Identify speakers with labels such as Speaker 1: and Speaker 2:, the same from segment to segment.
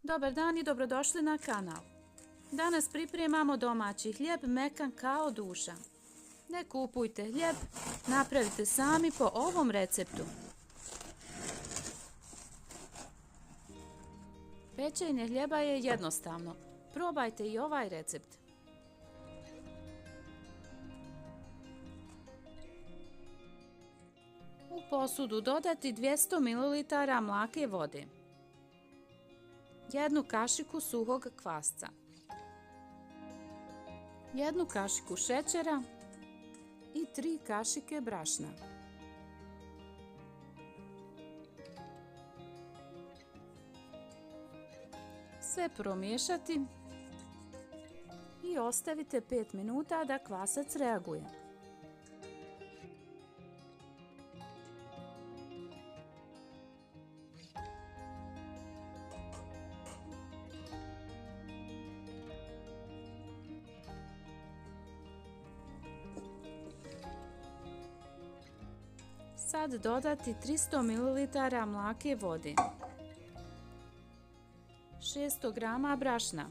Speaker 1: Dobar dan i dobrodošli na kanal. Danas pripremamo domaći hljeb mekan kao duša. Ne kupujte hljeb, napravite sami po ovom receptu. Pečenje hljeba je jednostavno. Probajte i ovaj recept. U posudu dodati 200 ml mlake vode, 1 kašiku suhog kvasca, 1 kašiku šećera i 3 kašike brašna. Sve promiješati i ostavite 5 minuta da kvasac reaguje. Sad dodati 300 ml mlake vode, 600 g brašna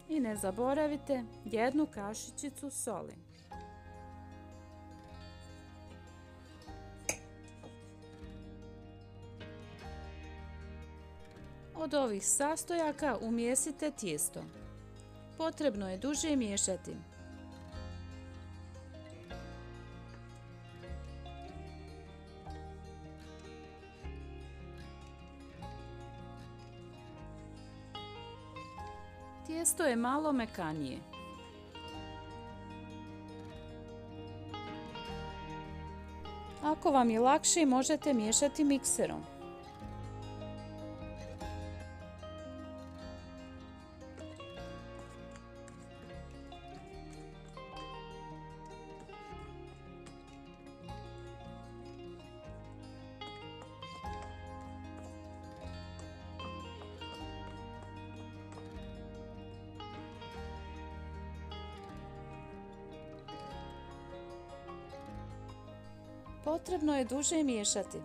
Speaker 1: i ne zaboravite 1 kašičicu soli. Od ovih sastojaka umjesite tijesto. Potrebno je duže miješati. Tijesto je malo mekanije. Ako vam je lakše, možete miješati mikserom. Potrebno je duže miješati.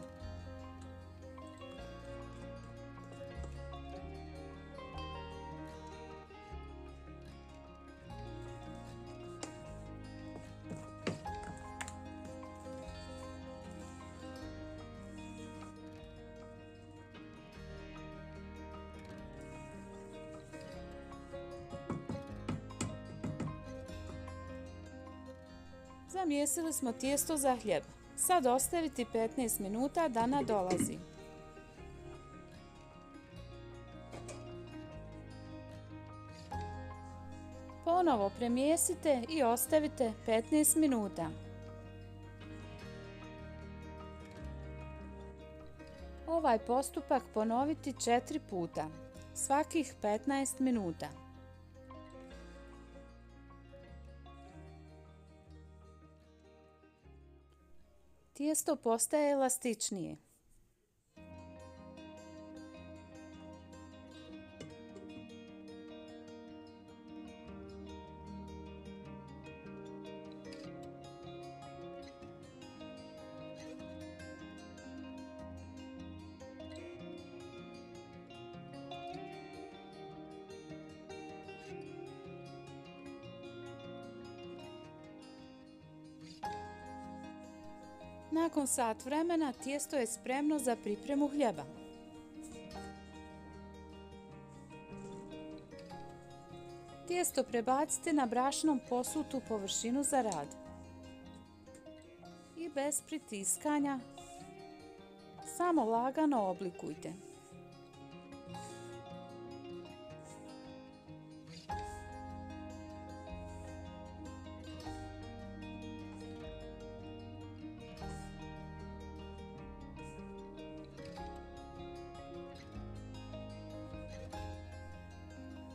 Speaker 1: Zamjesili smo tijesto za hljeb. Sad ostaviti 15 minuta da nadolazi. Ponovo premjesite i ostavite 15 minuta. Ovaj postupak ponoviti 4 puta, svakih 15 minuta. Tijesto postaje elastičnije. Nakon sat vremena tijesto je spremno za pripremu hljeba. Tijesto prebacite na brašnom posutu površinu za rad i bez pritiskanja samo lagano oblikujte.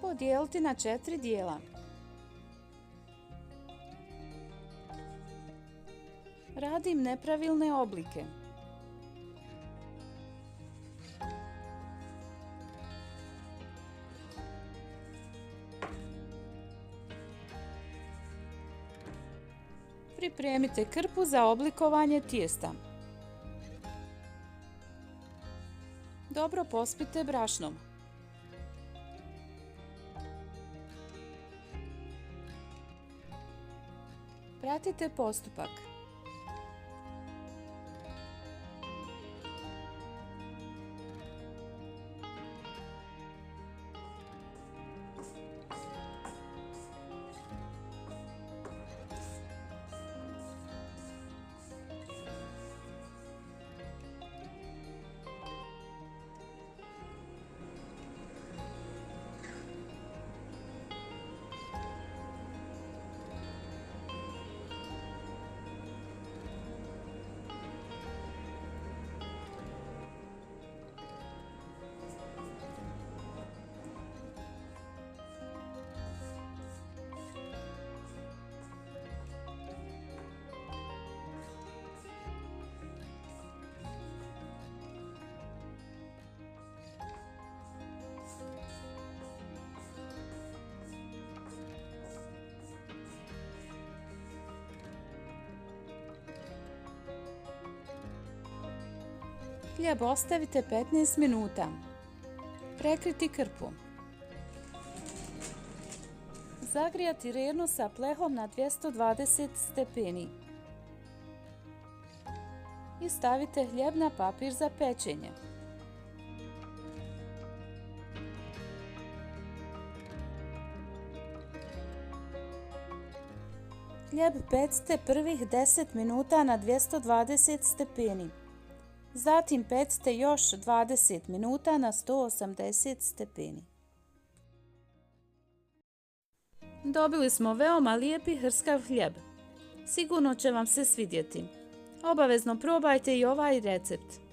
Speaker 1: Podijeliti na 4 dijela. Radim nepravilne oblike. Pripremite krpu za oblikovanje tijesta. dobro pospite brašnom. Pratite postupak. Hljeb ostavite 15 minuta. Prekriti krpu. Zagrijati rernu sa plehom na 220 stepeni. I stavite hljeb na papir za pečenje. Hljeb pecite prvih 10 minuta na 220 stepeni. Zatim pecite još 20 minuta na 180 stepeni. Dobili smo veoma lijepi hrskav hljeb. Sigurno će vam se svidjeti. Obavezno probajte i ovaj recept.